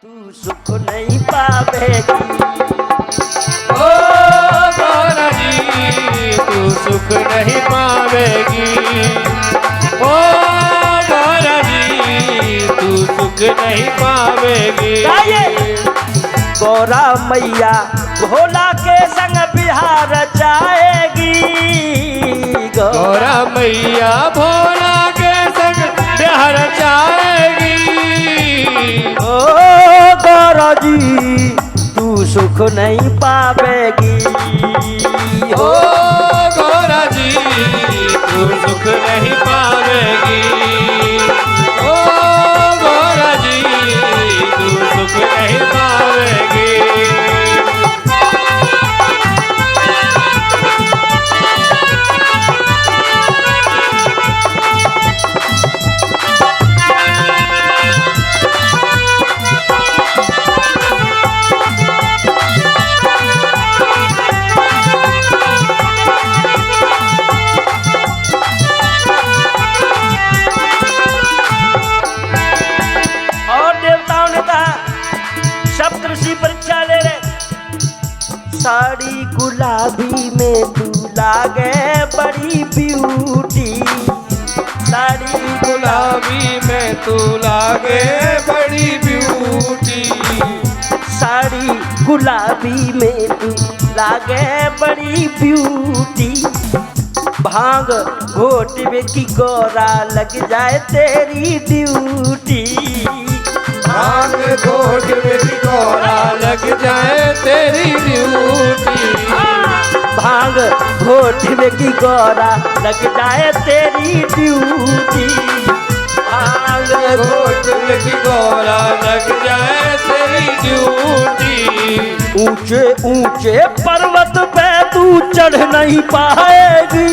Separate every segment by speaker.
Speaker 1: तू सुख नहीं पावेगी।
Speaker 2: ओ गौरा जी तू सुख नहीं पावेगी। ओ गौरा जी तू सुख नहीं पावेगी।
Speaker 1: गौरा मैया भोला के संग बिहार जाएगी।
Speaker 2: गौरा मैया भोला के संग बिहार जाएगी।
Speaker 1: ओ गौरा जी तू सुख नहीं पावेगी।
Speaker 2: ओ गौरा जी तू सुख नहीं पावेगी। ओ गौरा जी तू सुख नहीं पावेगी।
Speaker 1: साड़ी गुलाबी में तू लागे बड़ी ब्यूटी। साड़ी
Speaker 2: गुलाबी में तू लागे बड़ी ब्यूटी।
Speaker 1: साड़ी गुलाबी में तू लागे बड़ी ब्यूटी। भांग घोट में की गौरा लग जाए तेरी ड्यूटी।
Speaker 2: भांग घोट में की गौरा लग जाए तेरी ड्यूटी।
Speaker 1: भांग घोट में की गौरा लग जाए तेरी ड्यूटी। भांग
Speaker 2: घोट में की गौरा लग जाए तेरी ड्यूटी।
Speaker 1: ऊंचे ऊंचे पर्वत पे तू चढ़ नहीं पाएगी।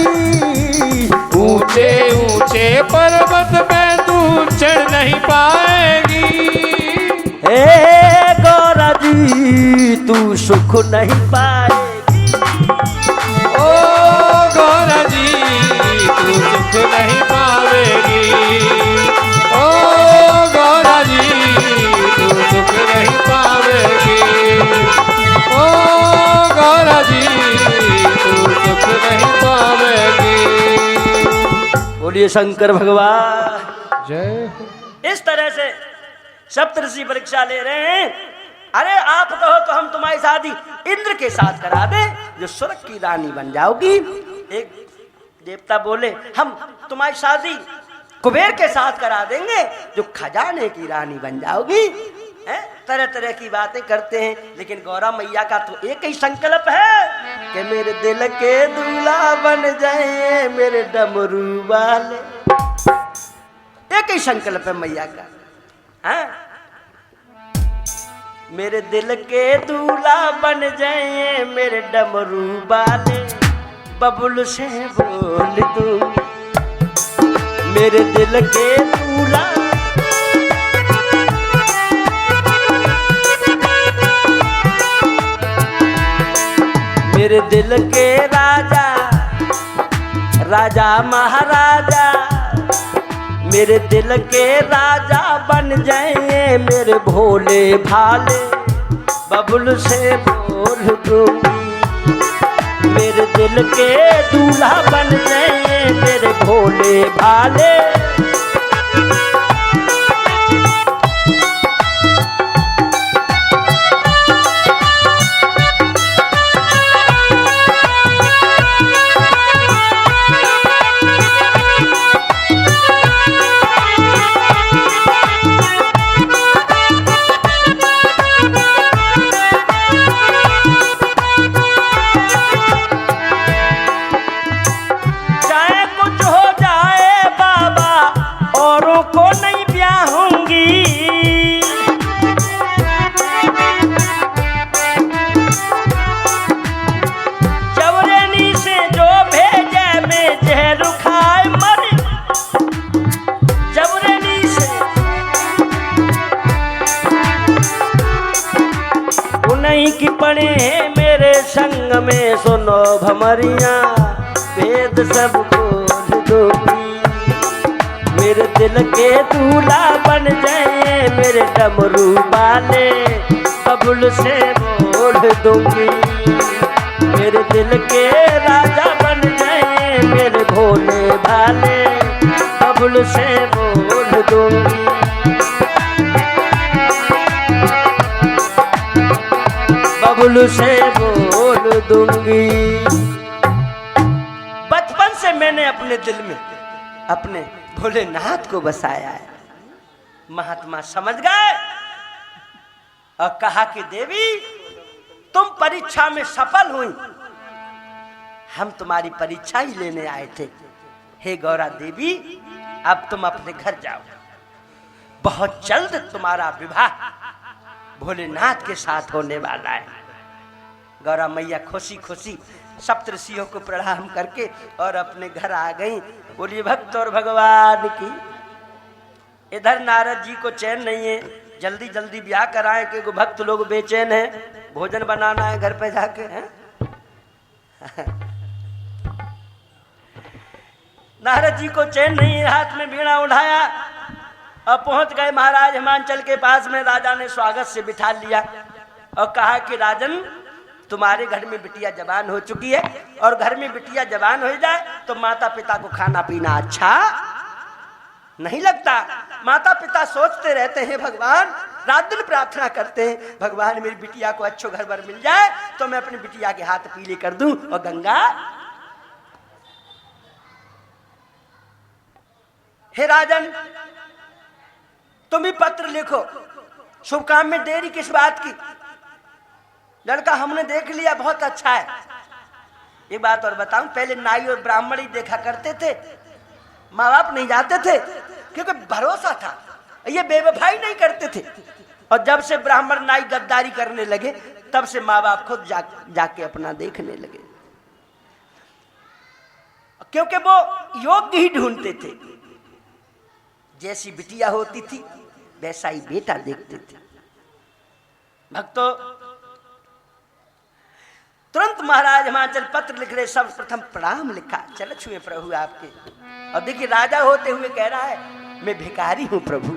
Speaker 2: ऊंचे ऊंचे पर्वत पे तू चढ़ नहीं पाएगी।
Speaker 1: ए गौरा जी तू सुख नहीं पाएगी।
Speaker 2: ओ गौरा जी तू सुख नहीं पावेगी। ओ गौरा जी तू सुख नहीं पावेगी। ओ गौरा जी तू सुख नहीं पावेगी।
Speaker 1: बोलिए शंकर भगवान
Speaker 2: जय।
Speaker 1: इस तरह से सप्तऋषि परीक्षा ले रहे हैं। अरे आप कहो तो हम तुम्हारी शादी इंद्र के साथ करा दें जो स्वर्ग की रानी बन जाओगी। एक देवता बोले हम तुम्हारी शादी कुबेर के साथ करा देंगे जो खजाने की रानी बन जाओगी। तरह तरह की बातें करते हैं, लेकिन गौरा मैया का तो एक ही संकल्प है कि मेरे दिल के दूल्हा बन जाए मेरे डमरू वाले। एक ही संकल्प है मैया का। हाँ? मेरे दिल के दूल्हा बन जाए मेरे डमरू वाले। बबुल से बोल दूंगी मेरे दिल के दूल्हा। मेरे दिल के राजा राजा महाराजा। मेरे दिल के राजा बन जाए मेरे भोले भाले। बबुल से बोल दूंगी मेरे दिल के दूल्हा बन जाए मेरे भोले भाले। की पड़े हैं मेरे संग में सुनो भमरिया। वेद सब बोल दूंगी मेरे दिल के दूल्हा बन जाए मेरे डमरू वाले बबुल से बोल दूंगी। मेरे दिल के राजा बन जाए मेरे भोले भाले बबुल से बोल दूंगी। बबुल से बोल दूंगी। बचपन से मैंने अपने दिल में अपने भोलेनाथ को बसाया है। महात्मा समझ गए और कहा कि देवी तुम परीक्षा में सफल हुई, हम तुम्हारी परीक्षा ही लेने आए थे। हे गौरा देवी अब तुम अपने घर जाओ, बहुत जल्द तुम्हारा विवाह भोलेनाथ के साथ होने वाला है। गौरा मैया खुशी खुशी सप्तऋषियों को प्रणाम करके और अपने घर आ गई। बोलिए भक्त और भगवान की। इधर नारद जी को चैन नहीं है, जल्दी जल्दी ब्याह कराएं क्योंकि भक्त लोग बेचैन हैं, भोजन बनाना है घर पे जाके हैं। नारद जी को चैन नहीं है, हाथ में वीणा उठाया और पहुंच गए महाराज हिमांचल के पास में। राजा ने स्वागत से बिठा लिया और कहा कि राजन तुम्हारे घर में बिटिया जवान हो चुकी है और घर में बिटिया जवान हो जाए तो माता पिता को खाना पीना अच्छा नहीं लगता। माता पिता सोचते रहते हैं भगवान, रात दिन प्रार्थना करते हैं भगवान मेरी बिटिया को अच्छो घर पर मिल जाए तो मैं अपनी बिटिया के हाथ पीले कर दूं और गंगा। हे राजन तुम भी पत्र लिखो, शुभ काम में देरी किस बात की। लड़का हमने देख लिया बहुत अच्छा है। एक बात और बताऊं, पहले नाई और ब्राह्मण ही देखा करते थे, माँ बाप नहीं जाते थे क्योंकि भरोसा था, ये बेवफाई नहीं करते थे। और जब से ब्राह्मण नाई गद्दारी करने लगे तब से माँ बाप खुद जाके अपना देखने लगे, क्योंकि वो योग्य ही ढूंढते थे। जैसी बिटिया होती थी वैसा ही बेटा देखते थे। भक्तों तुरंत महाराज हिमाचल पत्र लिख रहे, सर्वप्रथम प्रणाम लिखा, चल छुए प्रभु आपके। और देखिए राजा होते हुए कह रहा है मैं भिखारी हूं प्रभु,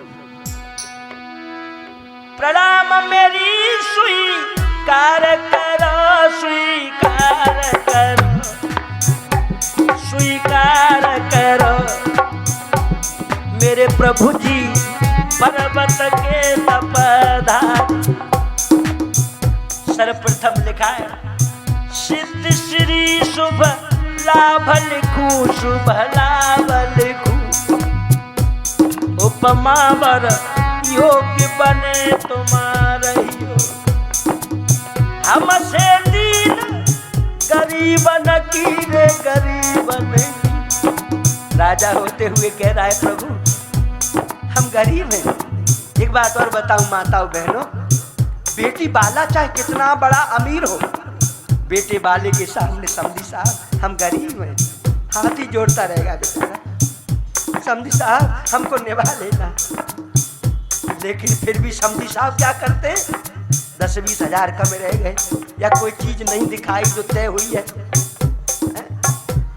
Speaker 1: प्रणाम मेरी स्वीकार करो, स्वीकार करो, स्वीकार करो मेरे प्रभु जी पर्वत के तपधार। सर्वप्रथम लिखा है सिद्ध श्री शुभ लाभ लिखूं, शुभ लाभ लिखूं, उपमा वर योग्य बने तुम्हारे हमसे दीन गरीब न की रे गरीब न। राजा होते हुए कह रहा है प्रभु हम गरीब हैं। एक बात और बताऊं माताओं बहनों, बेटी बाला चाहे कितना बड़ा अमीर हो, बेटे बाले के सामने समधी साहब हम गरीब हैं, हाथ ही जोड़ता रहेगा बेचारा, समधी साहब हमको निभा लेना। लेकिन फिर भी समधी साहब क्या करते, 10-20 हजार कम रह गए या कोई चीज नहीं दिखाई जो तय हुई है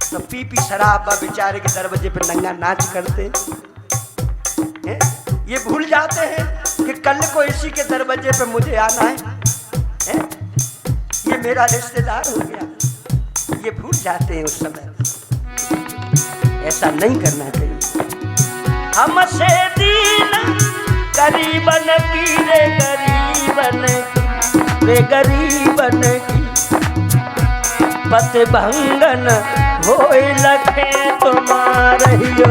Speaker 1: तो पी शराब बेचारे के दरवाजे पे नंगा नाच करते हैं। ये भूल जाते हैं कि कल को इसी के दरवाजे पे मुझे आना है, ये मेरा रिश्तेदार हो गया, ये भूल जाते हैं उस समय। ऐसा नहीं करना चाहिए। हमसे दीन गरीबन की रे गरीबन की रे गरीबन की, पत भंगन होय लखे तुम्हारियो।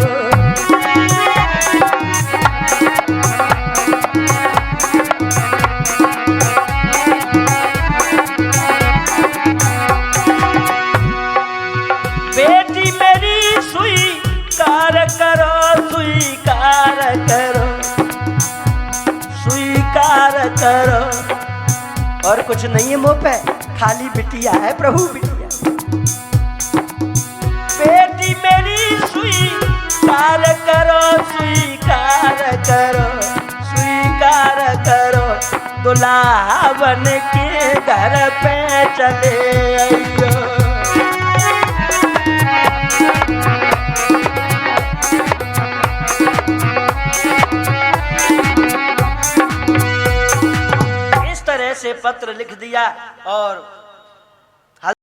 Speaker 1: बेटी मेरी स्वीकार करो, स्वीकार करो, स्वीकार करो। और कुछ नहीं है मुंह पे, खाली बिटिया है प्रभु, बिटिया। बेटी मेरी स्वीकार करो, स्वीकार करो, स्वीकार करो, दुल्हा बन के घर पे चले आइयो। ऐसे पत्र लिख दिया और